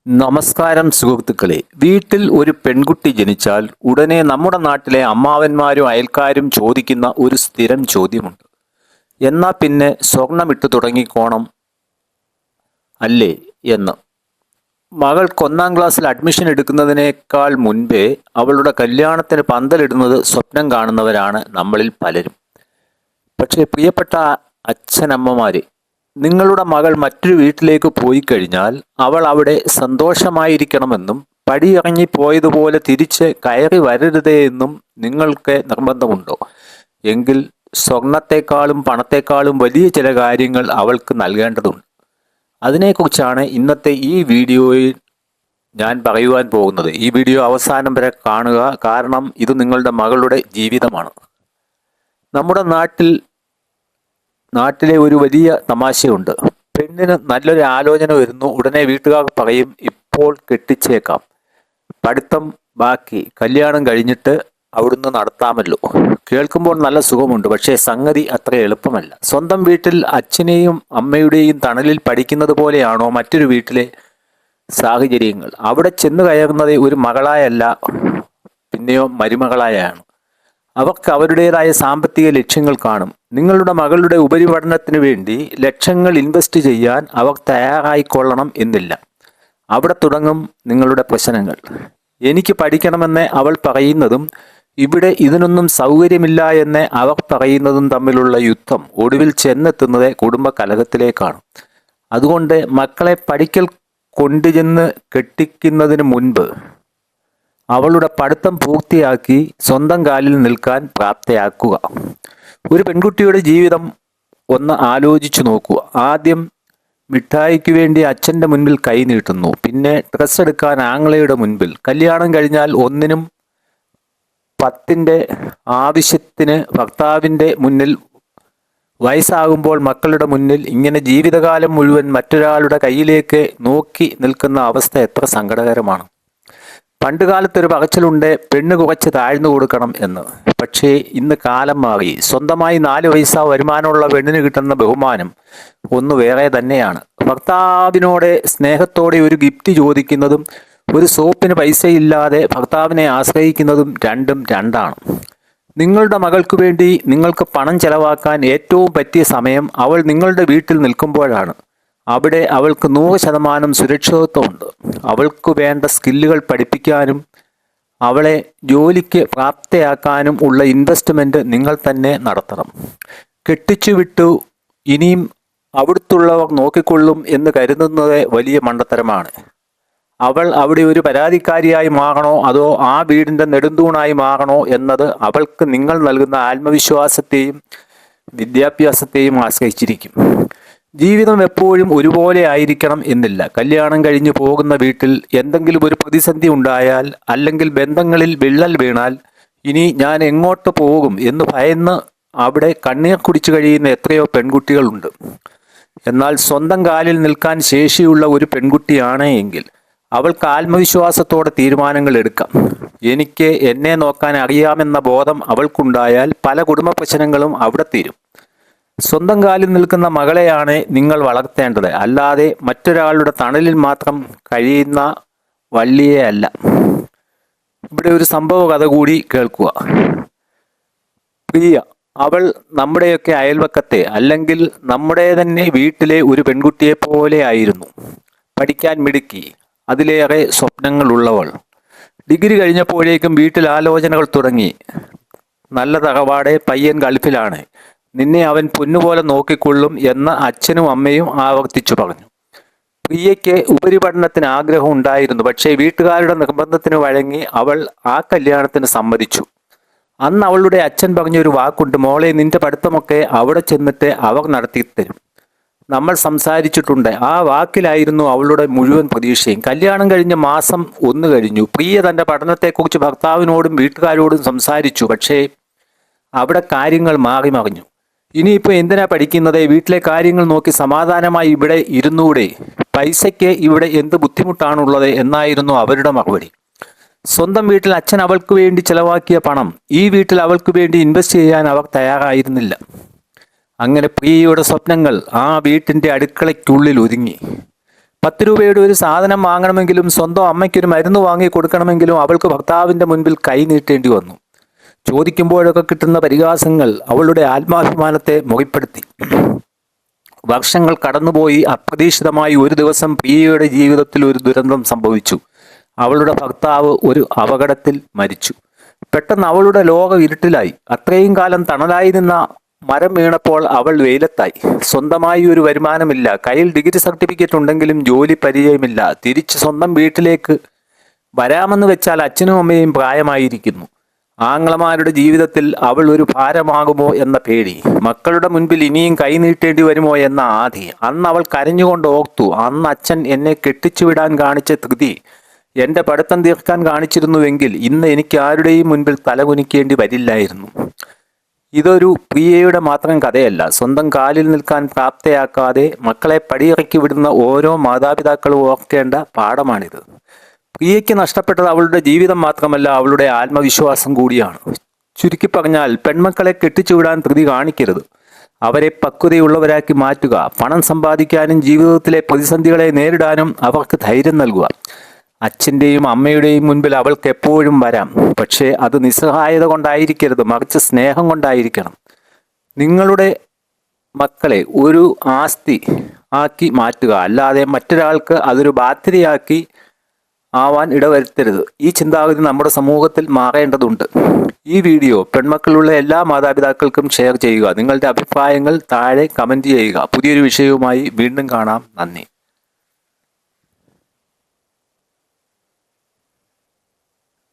നമസ്കാരം സുഹൃത്തുക്കളെ. വീട്ടിൽ ഒരു പെൺകുട്ടി ജനിച്ചാൽ ഉടനെ നമ്മുടെ നാട്ടിലെ അമ്മാവന്മാരും അയൽക്കാരും ചോദിക്കുന്ന ഒരു സ്ഥിരം ചോദ്യമുണ്ട്. എന്നാ പിന്നെ സ്വർണമിട്ട് തുടങ്ങിക്കോണം അല്ലേ എന്ന്. മകൾക്ക് 1-ാം ക്ലാസ്സിൽ അഡ്മിഷൻ എടുക്കുന്നതിനേക്കാൾ മുൻപേ അവളുടെ കല്യാണത്തിന് പന്തലിടുന്നത് സ്വപ്നം കാണുന്നവരാണ് നമ്മളിൽ പലരും. പക്ഷേ പ്രിയപ്പെട്ട അച്ഛനമ്മമാരെ, നിങ്ങളുടെ മകൾ മറ്റൊരു വീട്ടിലേക്ക് പോയി കഴിഞ്ഞാൽ അവൾ അവിടെ സന്തോഷമായിരിക്കണമെന്നും പടിയിറങ്ങി പോയതുപോലെ തിരിച്ച് കയറി വരരുതേ എന്നും നിങ്ങൾക്ക് നിർബന്ധമുണ്ടോ? എങ്കിൽ സ്വർണത്തെക്കാളും പണത്തെക്കാളും വലിയ ചില കാര്യങ്ങൾ അവൾക്ക് നൽകേണ്ടതുണ്ട്. അതിനെക്കുറിച്ചാണ് ഇന്നത്തെ ഈ വീഡിയോയിൽ ഞാൻ പറയുവാൻ പോകുന്നത്. ഈ വീഡിയോ അവസാനം വരെ കാണുക, കാരണം ഇത് നിങ്ങളുടെ മകളുടെ ജീവിതമാണ്. നമ്മുടെ നാട്ടിലെ ഒരു വലിയ തമാശയുണ്ട്. പെണ്ണിന് നല്ലൊരു ആലോചന വരുന്നു, ഉടനെ വീട്ടുകാർ പറയും ഇപ്പോൾ കെട്ടിച്ചേക്കാം, പഠിത്തം ബാക്കി, കല്യാണം കഴിഞ്ഞിട്ട് അവിടുന്ന് നടത്താമല്ലോ. കേൾക്കുമ്പോൾ നല്ല സുഖമുണ്ട്, പക്ഷേ സംഗതി അത്ര എളുപ്പമല്ല. സ്വന്തം വീട്ടിൽ അച്ഛനെയും അമ്മയുടെയും തണലിൽ പഠിക്കുന്നത് പോലെയാണോ മറ്റൊരു വീട്ടിലെ സാഹചര്യങ്ങൾ? അവിടെ ചെന്ന് കയറുന്നത് ഒരു മകളായല്ല, പിന്നെയോ മരുമകളായാണ്. അവർക്ക് അവരുടേതായ സാമ്പത്തിക ലക്ഷ്യങ്ങൾ കാണും. നിങ്ങളുടെ മകളുടെ ഉപരിപഠനത്തിന് വേണ്ടി ലക്ഷങ്ങൾ ഇൻവെസ്റ്റ് ചെയ്യാൻ അവർ തയ്യാറായിക്കൊള്ളണം എന്നില്ല. അവിടെ തുടങ്ങും നിങ്ങളുടെ പ്രശ്നങ്ങൾ. എനിക്ക് പഠിക്കണമെന്ന് അവൾ പറയുന്നതും ഇവിടെ ഇതിനൊന്നും സൗകര്യമില്ല എന്ന് അവർ പറയുന്നതും തമ്മിലുള്ള യുദ്ധം ഒടുവിൽ ചെന്നെത്തുന്നത് കുടുംബ കലഹത്തിലേക്കാണ്. അതുകൊണ്ട് മക്കളെ പഠിക്കൽ കൊണ്ടുചെന്ന് കെട്ടിക്കുന്നതിന് മുൻപ് അവളുടെ പഠിത്തം പൂർത്തിയാക്കി സ്വന്തം കാലിൽ നിൽക്കാൻ പ്രാപ്തയാക്കുക. ഒരു പെൺകുട്ടിയുടെ ജീവിതം ഒന്ന് ആലോചിച്ചു നോക്കൂ. ആദ്യം മിഠായിക്ക് വേണ്ടി അച്ഛൻ്റെ മുൻപിൽ കൈ നീട്ടുന്നു, പിന്നെ ഡ്രസ്സ് എടുക്കാൻ ആങ്ങളയുടെ മുൻപിൽ. കല്യാണം കഴിഞ്ഞാൽ 1-നും 10-ന്റെ ആവശ്യത്തിന് ഭർത്താവിൻ്റെ മുന്നിൽ. വയസ്സാകുമ്പോൾ മക്കളുടെ മുന്നിൽ. ഇങ്ങനെ ജീവിതകാലം മുഴുവൻ മറ്റൊരാളുടെ കയ്യിലേക്ക് നോക്കി നിൽക്കുന്ന അവസ്ഥ എത്ര സങ്കടകരമാണ്. പണ്ടുകാലത്തൊരു പറച്ചിലുണ്ട്, പെണ്ണ് കുറച്ച് താഴ്ന്നു കൊടുക്കണം എന്ന്. പക്ഷേ ഇന്ന് കാലം മാറി. സ്വന്തമായി 4 പൈസ വരുമാനമുള്ള പെണ്ണിന് കിട്ടുന്ന ബഹുമാനം ഒന്ന് വേറെ തന്നെയാണ്. ഭർത്താവിനോട് സ്നേഹത്തോടെ ഒരു ഗിഫ്റ്റ് ചോദിക്കുന്നതും ഒരു സോപ്പിന് പൈസയില്ലാതെ ഭർത്താവിനെ ആശ്രയിക്കുന്നതും രണ്ടും രണ്ടാണ്. നിങ്ങളുടെ മകൾക്ക് വേണ്ടി നിങ്ങൾക്ക് പണം ചെലവാക്കാൻ ഏറ്റവും പറ്റിയ സമയം അവൾ നിങ്ങളുടെ വീട്ടിൽ നിൽക്കുമ്പോഴാണ്. അവിടെ അവൾക്ക് 100% സുരക്ഷിതത്വമുണ്ട്. അവൾക്ക് വേണ്ട സ്കില്ലുകൾ പഠിപ്പിക്കാനും അവളെ ജോലിക്ക് പ്രാപ്തയാക്കാനും ഉള്ള ഇൻവെസ്റ്റ്മെൻറ്റ് നിങ്ങൾ തന്നെ നടത്തണം. കെട്ടിച്ചു വിട്ടു ഇനിയും അവിടുത്തുള്ളവർ നോക്കിക്കൊള്ളും എന്ന് കരുതുന്നത് വലിയ മണ്ടത്തരമാണ്. അവൾ അവിടെ ഒരു പരാതിക്കാരിയായി മാറണോ അതോ ആ വീടിൻ്റെ നെടുന്തൂണായി മാറണോ എന്നത് അവൾക്ക് നിങ്ങൾ നൽകുന്ന ആത്മവിശ്വാസത്തെയും വിദ്യാഭ്യാസത്തെയും ആശ്രയിച്ചിരിക്കും. ജീവിതം എപ്പോഴും ഒരുപോലെ ആയിരിക്കണം എന്നില്ല. കല്യാണം കഴിഞ്ഞു പോകുന്ന വീട്ടിൽ എന്തെങ്കിലും ഒരു പ്രതിസന്ധി ഉണ്ടായാൽ, അല്ലെങ്കിൽ ബന്ധങ്ങളിൽ വിള്ളൽ വീണാൽ ഇനി ഞാൻ എങ്ങോട്ട് പോകും എന്ന് ഭയന്ന് അവിടെ കണ്ണീർ കുടിച്ചു കഴിയുന്ന എത്രയോ പെൺകുട്ടികളുണ്ട്. എന്നാൽ സ്വന്തം കാലിൽ നിൽക്കാൻ ശേഷിയുള്ള ഒരു പെൺകുട്ടിയാണ് എങ്കിൽ അവൾക്ക് ആത്മവിശ്വാസത്തോടെ തീരുമാനങ്ങൾ എടുക്കാം. എനിക്ക് എന്നെ നോക്കാൻ അറിയാമെന്ന ബോധം അവൾക്കുണ്ടായാൽ പല കുടുംബ പ്രശ്നങ്ങളും അവിടെ തീരും. സ്വന്തം കാലിൽ നിൽക്കുന്ന മകളെയാണ് നിങ്ങൾ വളർത്തേണ്ടത്, അല്ലാതെ മറ്റൊരാളുടെ തണലിൽ മാത്രം കഴിയുന്ന വള്ളിയെ അല്ല. ഇവിടെ ഒരു സംഭവ കഥ കൂടി കേൾക്കുക. പ്രിയ, അവൾ നമ്മുടെയൊക്കെ അയൽവക്കത്തെ, അല്ലെങ്കിൽ നമ്മുടെ തന്നെ വീട്ടിലെ ഒരു പെൺകുട്ടിയെ പോലെ ആയിരുന്നു. പഠിക്കാൻ മിടുക്കി, അതിലേറെ സ്വപ്നങ്ങളുള്ളവൾ. ഡിഗ്രി കഴിഞ്ഞപ്പോഴേക്കും വീട്ടിൽ ആലോചനകൾ തുടങ്ങി. നല്ല തറവാടെ, പയ്യൻ ഗൾഫിലാണ്, നിന്നെ അവൻ പൊന്നുപോലെ നോക്കിക്കൊള്ളും എന്ന് അച്ഛനും അമ്മയും ആവർത്തിച്ചു പറഞ്ഞു. പ്രിയയ്ക്ക് ഉപരിപഠനത്തിന് ആഗ്രഹം ഉണ്ടായിരുന്നു. പക്ഷേ വീട്ടുകാരുടെ നിർബന്ധത്തിന് വഴങ്ങി അവൾ ആ കല്യാണത്തിന് സമ്മതിച്ചു. അന്ന് അവളുടെ അച്ഛൻ പറഞ്ഞൊരു വാക്കുണ്ട്, മോളെ നിന്റെ പഠിത്തമൊക്കെ അവിടെ ചെന്നിട്ട് അവർ നടത്തിത്തരും. നമ്മൾ സംസാരിച്ചിട്ടുണ്ട്. ആ വാക്കിലായിരുന്നു അവളുടെ മുഴുവൻ പ്രതീക്ഷയും. കല്യാണം കഴിഞ്ഞ മാസം 1 കഴിഞ്ഞു. പ്രിയ തൻ്റെ പഠനത്തെക്കുറിച്ച് ഭർത്താവിനോടും വീട്ടുകാരോടും സംസാരിച്ചു. പക്ഷേ അവിടെ കാര്യങ്ങൾ മാറി മറിഞ്ഞു. ഇനിയിപ്പോൾ എന്തിനാ പഠിക്കുന്നത്? വീട്ടിലെ കാര്യങ്ങൾ നോക്കി സമാധാനമായി ഇവിടെ ഇരുന്നൂടെ? പൈസയ്ക്ക് ഇവിടെ എന്ത് ബുദ്ധിമുട്ടാണുള്ളത് എന്നായിരുന്നു അവരുടെ മറുപടി. സ്വന്തം വീട്ടിൽ അച്ഛൻ അവൾക്ക് വേണ്ടി ചെലവാക്കിയ പണം ഈ വീട്ടിൽ അവൾക്ക് വേണ്ടി ഇൻവെസ്റ്റ് ചെയ്യാൻ അവർ തയ്യാറായിരുന്നില്ല. അങ്ങനെ പ്രിയയുടെ സ്വപ്നങ്ങൾ ആ വീട്ടിൻ്റെ അടുക്കളയ്ക്കുള്ളിൽ ഒതുങ്ങി. 10 രൂപയുടെ ഒരു സാധനം വാങ്ങണമെങ്കിലും സ്വന്തം അമ്മയ്ക്കൊരു മരുന്ന് വാങ്ങി കൊടുക്കണമെങ്കിലും അവൾക്ക് ഭർത്താവിന്റെ മുൻപിൽ കൈ നീട്ടേണ്ടി വന്നു. ചോദിക്കുമ്പോഴൊക്കെ കിട്ടുന്ന പരിഹാസങ്ങൾ അവളുടെ ആത്മാഭിമാനത്തെ മുറിപ്പെടുത്തി. വർഷങ്ങൾ കടന്നുപോയി. അപ്രതീക്ഷിതമായി ഒരു ദിവസം പ്രിയയുടെ ജീവിതത്തിൽ ഒരു ദുരന്തം സംഭവിച്ചു. അവളുടെ ഭർത്താവ് ഒരു അപകടത്തിൽ മരിച്ചു. പെട്ടെന്ന് അവളുടെ ലോകം ഇരുട്ടിലായി. അത്രയും കാലം തണലായി നിന്ന മരം വീണപ്പോൾ അവൾ വെയിലത്തായി. സ്വന്തമായി ഒരു വരുമാനമില്ല. കയ്യിൽ ഡിഗ്രി സർട്ടിഫിക്കറ്റ് ഉണ്ടെങ്കിലും ജോലി പരിചയമില്ല. തിരിച്ച് സ്വന്തം വീട്ടിലേക്ക് വരാമെന്ന് വെച്ചാൽ അച്ഛനും അമ്മയും പ്രായമായിരിക്കുന്നു. ആങ്ങളമാരുടെ ജീവിതത്തിൽ അവൾ ഒരു ഭാരമാകുമോ എന്ന പേടി. മക്കളുടെ മുൻപിൽ ഇനിയും കൈ നീട്ടേണ്ടി വരുമോ എന്ന ആധി. അന്ന് അവൾ കരഞ്ഞുകൊണ്ട് ഓർത്തു, അന്ന് അച്ഛൻ എന്നെ കെട്ടിച്ചുവിടാൻ കാണിച്ച ധൃതി എൻ്റെ പഠിത്തം തീർക്കാൻ കാണിച്ചിരുന്നുവെങ്കിൽ ഇന്ന് എനിക്ക് ആരുടെയും മുൻപിൽ തലകുനിക്കേണ്ടി വരില്ലായിരുന്നു. ഇതൊരു പ്രിയയുടെ മാത്രം കഥയല്ല. സ്വന്തം കാലിൽ നിൽക്കാൻ പ്രാപ്തയാക്കാതെ മക്കളെ പടിയിറക്കി വിടുന്ന ഓരോ മാതാപിതാക്കളും ഓർക്കേണ്ട പാഠമാണിത്. പ്രിയയ്ക്ക് നഷ്ടപ്പെട്ടത് അവളുടെ ജീവിതം മാത്രമല്ല, അവളുടെ ആത്മവിശ്വാസം കൂടിയാണ്. ചുരുക്കി പറഞ്ഞാൽ, പെൺമക്കളെ കെട്ടിച്ചുവിടാൻ ധൃതി കാണിക്കരുത്. അവരെ പക്വതയുള്ളവരാക്കി മാറ്റുക. പണം സമ്പാദിക്കാനും ജീവിതത്തിലെ പ്രതിസന്ധികളെ നേരിടാനും അവർക്ക് ധൈര്യം നൽകുക. അച്ഛൻ്റെയും അമ്മയുടെയും മുൻപിൽ അവൾക്ക് എപ്പോഴും വരാം. പക്ഷേ അത് നിസ്സഹായത കൊണ്ടായിരിക്കരുത്, മറിച്ച് സ്നേഹം കൊണ്ടായിരിക്കണം. നിങ്ങളുടെ മക്കളെ ഒരു ആസ്തി ആക്കി മാറ്റുക, അല്ലാതെ മറ്റൊരാൾക്ക് അതൊരു ബാധ്യതയാക്കി ആവാൻ ഇടവരുത്തരുത്. ഈ ചിന്താഗതി നമ്മുടെ സമൂഹത്തിൽ മാറേണ്ടതുണ്ട്. ഈ വീഡിയോ പെൺമക്കളുള്ള എല്ലാ മാതാപിതാക്കൾക്കും ഷെയർ ചെയ്യുക. നിങ്ങളുടെ അഭിപ്രായങ്ങൾ താഴെ കമൻറ്റ് ചെയ്യുക. പുതിയൊരു വിഷയവുമായി വീണ്ടും കാണാം. നന്ദി.